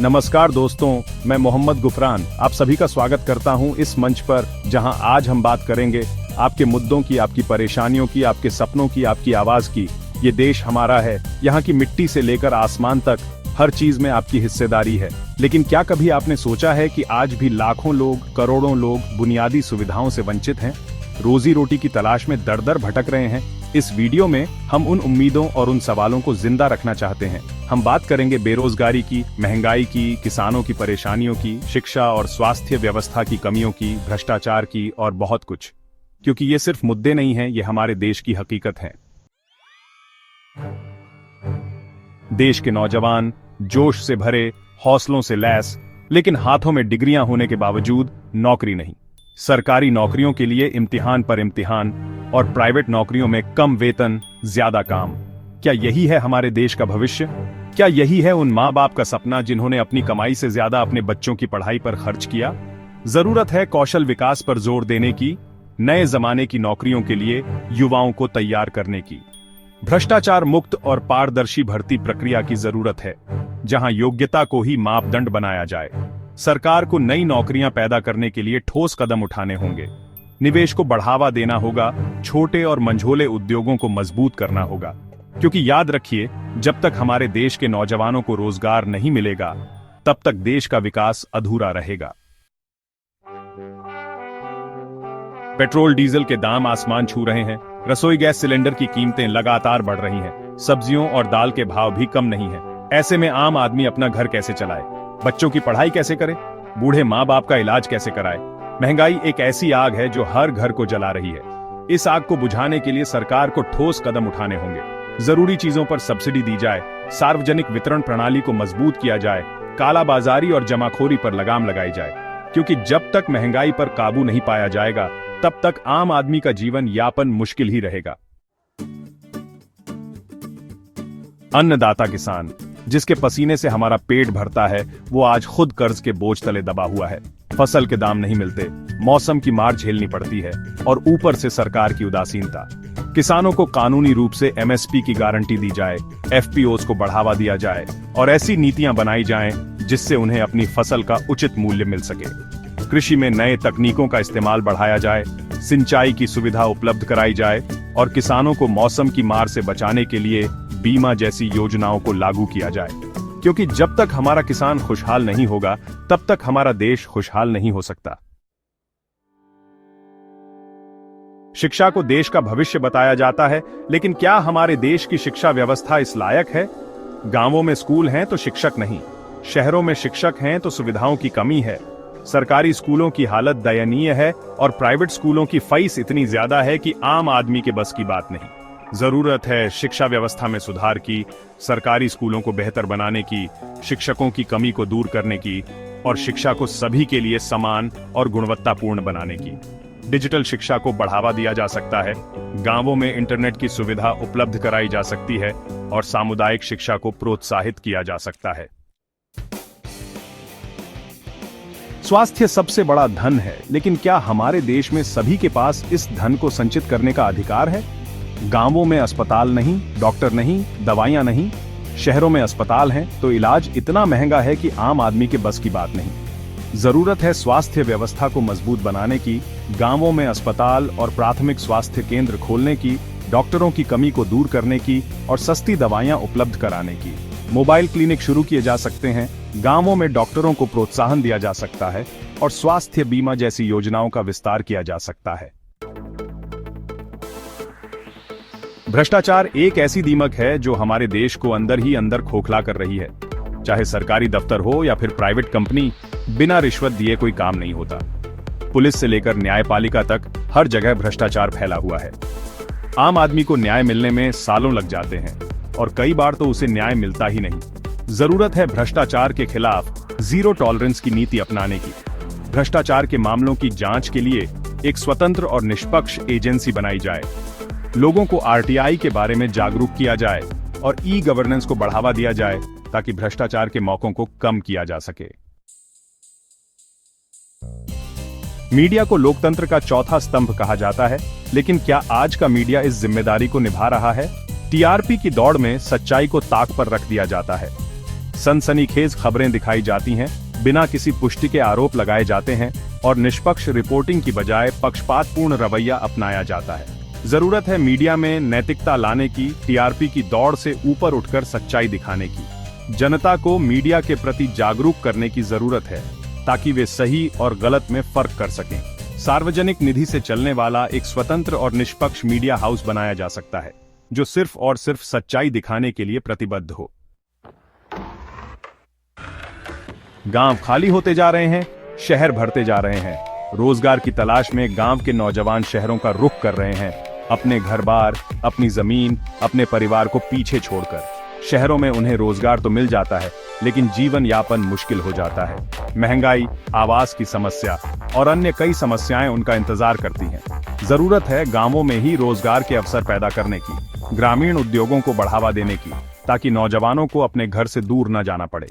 नमस्कार दोस्तों, मैं मोहम्मद गुफरान आप सभी का स्वागत करता हूं इस मंच पर, जहां आज हम बात करेंगे आपके मुद्दों की, आपकी परेशानियों की, आपके सपनों की, आपकी आवाज की। ये देश हमारा है, यहाँ की मिट्टी से लेकर आसमान तक हर चीज में आपकी हिस्सेदारी है। लेकिन क्या कभी आपने सोचा है कि आज भी लाखों लोग, करोड़ों लोग बुनियादी सुविधाओं से वंचित हैं, रोजी रोटी की तलाश में दर दर भटक रहे हैं? इस वीडियो में हम उन उम्मीदों और उन सवालों को जिंदा रखना चाहते हैं। हम बात करेंगे बेरोजगारी की, महंगाई की, किसानों की परेशानियों की, शिक्षा और स्वास्थ्य व्यवस्था की कमियों की, भ्रष्टाचार की और बहुत कुछ। क्योंकि ये सिर्फ मुद्दे नहीं हैं, ये हमारे देश की हकीकत है। देश के नौजवान जोश से भरे, हौसलों से लैस, लेकिन हाथों में डिग्रियां होने के बावजूद नौकरी नहीं। सरकारी नौकरियों के लिए इम्तिहान पर इम्तिहान और प्राइवेट नौकरियों में कम वेतन, ज्यादा काम। क्या यही है हमारे देश का भविष्य? क्या यही है उन माँ बाप का सपना जिन्होंने अपनी कमाई से ज्यादा अपने बच्चों की पढ़ाई पर खर्च किया? जरूरत है कौशल विकास पर जोर देने की, नए जमाने की नौकरियों के लिए युवाओं को तैयार करने की। भ्रष्टाचार मुक्त और पारदर्शी भर्ती प्रक्रिया की जरूरत है, जहां योग्यता को ही मापदंड बनाया जाए। सरकार को नई नौकरियां पैदा करने के लिए ठोस कदम उठाने होंगे। निवेश को बढ़ावा देना होगा, छोटे और मंझोले उद्योगों को मजबूत करना होगा। क्योंकि याद रखिए, जब तक हमारे देश के नौजवानों को रोजगार नहीं मिलेगा, तब तक देश का विकास अधूरा रहेगा। पेट्रोल डीजल के दाम आसमान छू रहे हैं, रसोई गैस सिलेंडर की कीमतें लगातार बढ़ रही हैं, सब्जियों और दाल के भाव भी कम नहीं हैं। ऐसे में आम आदमी अपना घर कैसे चलाए, बच्चों की पढ़ाई कैसे करे, बूढ़े माँ बाप का इलाज कैसे कराए? महंगाई एक ऐसी आग है जो हर घर को जला रही है। इस आग को बुझाने के लिए सरकार को ठोस कदम उठाने होंगे। जरूरी चीजों पर सब्सिडी दी जाए, सार्वजनिक वितरण प्रणाली को मजबूत किया जाए, कालाबाजारी और जमाखोरी पर लगाम लगाई जाए। क्योंकि जब तक महंगाई पर काबू नहीं पाया जाएगा, तब तक आम आदमी का जीवन यापन मुश्किल ही रहेगा। अन्नदाता किसान, जिसके पसीने से हमारा पेट भरता है, वो आज खुद कर्ज के बोझ तले दबा हुआ है। फसल के दाम नहीं मिलते, मौसम की मार झेलनी पड़ती है और ऊपर से सरकार की उदासीनता। किसानों को कानूनी रूप से एमएसपी की गारंटी दी जाए, एफपीओज को बढ़ावा दिया जाए और ऐसी नीतियां बनाई जाएं जिससे उन्हें अपनी फसल का उचित मूल्य मिल सके। कृषि में नए तकनीकों का इस्तेमाल बढ़ाया जाए, सिंचाई की सुविधा उपलब्ध कराई जाए और किसानों को मौसम की मार से बचाने के लिए बीमा जैसी योजनाओं को लागू किया जाए। क्योंकि जब तक हमारा किसान खुशहाल नहीं होगा, तब तक हमारा देश खुशहाल नहीं हो सकता। शिक्षा को देश का भविष्य बताया जाता है, लेकिन क्या हमारे देश की शिक्षा व्यवस्था इस लायक है? गांवों में स्कूल हैं तो शिक्षक नहीं, शहरों में शिक्षक हैं तो सुविधाओं की कमी है। सरकारी स्कूलों की हालत दयनीय है और प्राइवेट स्कूलों की फीस इतनी ज्यादा है कि आम आदमी के बस की बात नहीं। जरूरत है शिक्षा व्यवस्था में सुधार की, सरकारी स्कूलों को बेहतर बनाने की, शिक्षकों की कमी को दूर करने की और शिक्षा को सभी के लिए समान और गुणवत्तापूर्ण बनाने की। डिजिटल शिक्षा को बढ़ावा दिया जा सकता है, गांवों में इंटरनेट की सुविधा उपलब्ध कराई जा सकती है और सामुदायिक शिक्षा को प्रोत्साहित किया जा सकता है। स्वास्थ्य सबसे बड़ा धन है, लेकिन क्या हमारे देश में सभी के पास इस धन को संचित करने का अधिकार है? गांवों में अस्पताल नहीं, डॉक्टर नहीं, दवाइयां नहीं। शहरों में अस्पताल हैं तो इलाज इतना महंगा है कि आम आदमी के बस की बात नहीं। जरूरत है स्वास्थ्य व्यवस्था को मजबूत बनाने की, गांवों में अस्पताल और प्राथमिक स्वास्थ्य केंद्र खोलने की, डॉक्टरों की कमी को दूर करने की और सस्ती दवाइयां उपलब्ध कराने की। मोबाइल क्लिनिक शुरू किए जा सकते हैं, गांवों में डॉक्टरों को प्रोत्साहन दिया जा सकता है और स्वास्थ्य बीमा जैसी योजनाओं का विस्तार किया जा सकता है। भ्रष्टाचार एक ऐसी दीमक है जो हमारे देश को अंदर ही अंदर खोखला कर रही है। चाहे सरकारी दफ्तर हो या फिर प्राइवेट कंपनी, बिना रिश्वत दिए कोई काम नहीं होता। पुलिस से लेकर न्यायपालिका तक हर जगह भ्रष्टाचार फैला हुआ है। आम आदमी को न्याय मिलने में सालों लग जाते हैं और कई बार तो उसे न्याय मिलता ही नहीं। जरूरत है भ्रष्टाचार के खिलाफ जीरो टॉलरेंस की नीति अपनाने की। भ्रष्टाचार के मामलों की जांच के लिए एक स्वतंत्र और निष्पक्ष एजेंसी बनाई जाए। लोगों को आरटीआई के बारे में जागरूक किया जाए और ई गवर्नेंस को बढ़ावा दिया जाए ताकि भ्रष्टाचार के मौकों को कम किया जा सके। मीडिया को लोकतंत्र का चौथा स्तंभ कहा जाता है, लेकिन क्या आज का मीडिया इस जिम्मेदारी को निभा रहा है? टीआरपी की दौड़ में सच्चाई को ताक पर रख दिया जाता है। सनसनीखेज खबरें दिखाई जाती हैं, बिना किसी पुष्टि के आरोप लगाए जाते हैं और निष्पक्ष रिपोर्टिंग की बजाय पक्षपातपूर्ण रवैया अपनाया जाता है। जरूरत है मीडिया में नैतिकता लाने की, टीआरपी की दौड़ से ऊपर उठकर सच्चाई दिखाने की। जनता को मीडिया के प्रति जागरूक करने की जरूरत है ताकि वे सही और गलत में फर्क कर सकें। सार्वजनिक निधि से चलने वाला एक स्वतंत्र और निष्पक्ष मीडिया हाउस बनाया जा सकता है जो सिर्फ और सिर्फ सच्चाई दिखाने के लिए प्रतिबद्ध हो। गांव खाली होते जा रहे हैं, शहर भरते जा रहे हैं। रोजगार की तलाश में गांव के नौजवान शहरों का रुख कर रहे हैं, अपने घर-बार, अपनी जमीन, अपने परिवार को पीछे छोड़कर। शहरों में उन्हें रोजगार तो मिल जाता है, लेकिन जीवन यापन मुश्किल हो जाता है। महंगाई, आवास की समस्या और अन्य कई समस्याएं उनका इंतजार करती हैं। जरूरत है गांवों में ही रोजगार के अवसर पैदा करने की, ग्रामीण उद्योगों को बढ़ावा देने की, ताकि नौजवानों को अपने घर से दूर न जाना पड़े।